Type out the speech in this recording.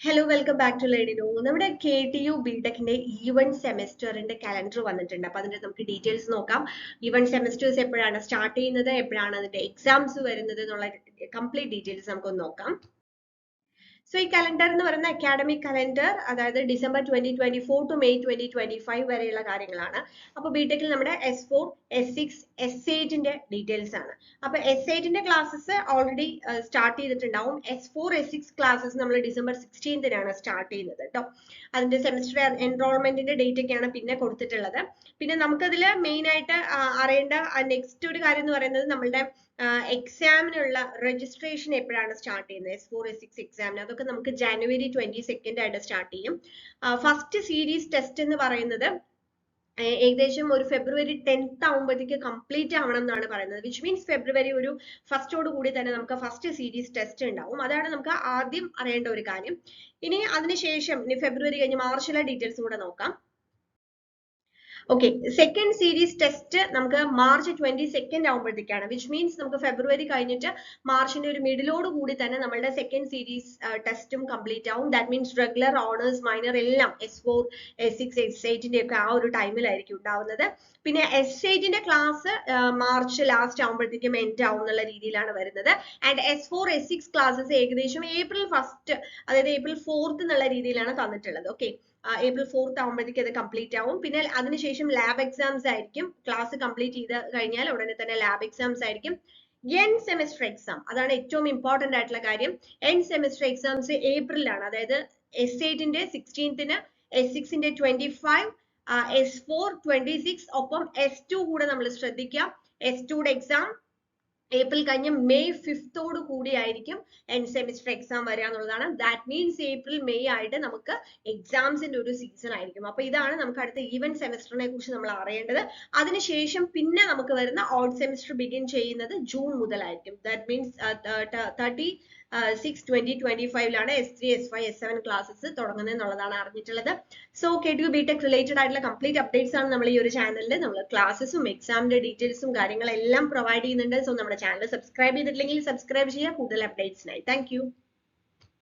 Hello welcome back to lady no. നമ്മുടെ KTU ബിടെക്കിന്റെ even സെമസ്റ്ററിന്റെ കലണ്ടർ വന്നിട്ടുണ്ട്. അപ്പൊ അതിന്റെ നമുക്ക് ഡീറ്റെയിൽസ് നോക്കാം. ഈവൻ സെമസ്റ്റേഴ്സ് എപ്പോഴാണ് സ്റ്റാർട്ട് ചെയ്യുന്നത്, എപ്പോഴാണ് അതിന്റെ എക്സാംസ് വരുന്നത് എന്നുള്ള കംപ്ലീറ്റ് ഡീറ്റെയിൽസ് നമുക്കൊന്ന് നോക്കാം. സോ ഈ കലണ്ടർ എന്ന് പറയുന്ന അക്കാഡമിക് കലണ്ടർ, അതായത് ഡിസംബർ 2024 ടു മെയ് 2025 വരെയുള്ള കാര്യങ്ങളാണ്. അപ്പോൾ ബിടെക്കിൽ നമ്മുടെ S4, S6, S8ന്റെ ഡീറ്റെയിൽസ് ആണ്. അപ്പൊ S8ന്റെ ക്ലാസ്സസ് ഓൾറെഡി സ്റ്റാർട്ട് ചെയ്തിട്ടുണ്ടാവും. S4, S6 ക്ലാസ്സസ് നമ്മൾ ഡിസംബർ 16നാണ് സ്റ്റാർട്ട് ചെയ്യുന്നത് കേട്ടോ. അതിന്റെ സെമസ്റ്റർ എൻറോൾമെന്റിന്റെ ഡേറ്റ് ഒക്കെയാണ് പിന്നെ കൊടുത്തിട്ടുള്ളത്. പിന്നെ നമുക്കതിൽ മെയിൻ ആയിട്ട് അറിയേണ്ട നെക്സ്റ്റ് ഒരു കാര്യം എന്ന് പറയുന്നത് നമ്മളുടെ എക്സാമിനുള്ള രജിസ്ട്രേഷൻ എപ്പോഴാണ് സ്റ്റാർട്ട് ചെയ്യുന്നത്, S4, S6 എക്സാമിന്. അതൊക്കെ നമുക്ക് ജനുവരി 22 ആയിട്ട് സ്റ്റാർട്ട് ചെയ്യും. ഫസ്റ്റ് സീരീസ് ടെസ്റ്റ് എന്ന് പറയുന്നത് ഏകദേശം ഒരു ഫെബ്രുവരി 10th ആവുമ്പോഴത്തേക്ക് കംപ്ലീറ്റ് ആവണം എന്നാണ് പറയുന്നത്. വിച്ച് മീൻസ് ഫെബ്രുവരി ഒരു ഫസ്റ്റോട് കൂടി തന്നെ നമുക്ക് ഫസ്റ്റ് സീരീസ് ടെസ്റ്റ് ഉണ്ടാവും. അതാണ് നമുക്ക് ആദ്യം അറിയേണ്ട ഒരു കാര്യം. ഇനി അതിനുശേഷം ഇനി ഫെബ്രുവരി കഴിഞ്ഞ് മാർച്ചിലെ ഡീറ്റെയിൽസും കൂടെ നോക്കാം. ഓക്കെ, സെക്കൻഡ് സീരീസ് ടെസ്റ്റ് നമുക്ക് മാർച്ച് 22 ആവുമ്പോഴത്തേക്കാണ്. വിച്ച് മീൻസ് നമുക്ക് ഫെബ്രുവരി കഴിഞ്ഞിട്ട് മാർച്ചിന്റെ ഒരു മിഡിലോട് കൂടി തന്നെ നമ്മളുടെ സെക്കൻഡ് സീരീസ് ടെസ്റ്റും കംപ്ലീറ്റ് ആവും. That means regular, honours, minor എല്ലാം S4, S6, S8ന്റെ ഒക്കെ ആ ഒരു ടൈമിലായിരിക്കും ഉണ്ടാവുന്നത്. പിന്നെ S8ന്റെ ക്ലാസ് മാർച്ച് ലാസ്റ്റ് ആവുമ്പോഴത്തേക്കും എൻഡ് ആവും എന്നുള്ള രീതിയിലാണ് വരുന്നത്. ആൻഡ് S4, S6 ക്ലാസ്സസ് ഏകദേശം ഏപ്രിൽ 1st, അതായത് ഏപ്രിൽ 4th എന്നുള്ള രീതിയിലാണ് തന്നിട്ടുള്ളത്. ഓക്കെ, ഏപ്രിൽ 4th ആവുമ്പോഴത്തേക്ക് അത് കംപ്ലീറ്റ് ആവും. പിന്നെ അതിനുശേഷം ലാബ് എക്സാംസ് ആയിരിക്കും. ക്ലാസ് കംപ്ലീറ്റ് ചെയ്ത് കഴിഞ്ഞാൽ ഉടനെ തന്നെ ലാബ് എക്സാംസ് ആയിരിക്കും. എൻഡ് സെമസ്റ്റർ എക്സാം, അതാണ് ഏറ്റവും ഇമ്പോർട്ടന്റ് ആയിട്ടുള്ള കാര്യം. എൻഡ് സെമസ്റ്റർ എക്സാംസ് ഏപ്രിലാണ്. അതായത് S8ന്റെ 16th, S6ന്റെ 25, S4 26, ഒപ്പം S2 കൂടെ നമ്മൾ ശ്രദ്ധിക്കാം. S2യുടെ എക്സാം ഏപ്രിൽ കഴിഞ്ഞ് മെയ് 5th കൂടി ആയിരിക്കും എൻഡ് സെമിസ്റ്റർ എക്സാം വരിക എന്നുള്ളതാണ്. ദാറ്റ് മീൻസ് ഏപ്രിൽ മെയ് ആയിട്ട് നമുക്ക് എക്സാംസിന്റെ ഒരു സീസൺ ആയിരിക്കും. അപ്പൊ ഇതാണ് നമുക്ക് അടുത്ത ഈവൻ സെമിസ്റ്ററിനെ കുറിച്ച് നമ്മൾ അറിയേണ്ടത്. അതിനുശേഷം പിന്നെ നമുക്ക് വരുന്ന ഓഡ് സെമിസ്റ്റർ ബിഗിൻ ചെയ്യുന്നത് ജൂൺ മുതലായിരിക്കും. That means 30/6/2025 S3, S5, S7 classes തുടങ്ങുന്നത് എന്നുള്ളതാണ് അറിഞ്ഞിട്ടുള്ളത്. സോ KTU ബിടെക് റിലേറ്റഡ് ആയിട്ടുള്ള കംപ്ലീറ്റ് അപ്ഡേറ്റ്സ് ആണ് നമ്മൾ ഈ ഒരു ചാനലിൽ നമ്മൾ ക്ലാസ്സസും എക്സാമിന്റെ ഡീറ്റെയിൽസും കാര്യങ്ങളെല്ലാം പ്രൊവൈഡ് ചെയ്യുന്നുണ്ട്. സോ നമ്മുടെ ചാനൽ സബ്സ്ക്രൈബ് ചെയ്തിട്ടില്ലെങ്കിൽ സബ്സ്ക്രൈബ് ചെയ്യുക കൂടുതൽ അപ്ഡേറ്റ്സിനായി. Thank you.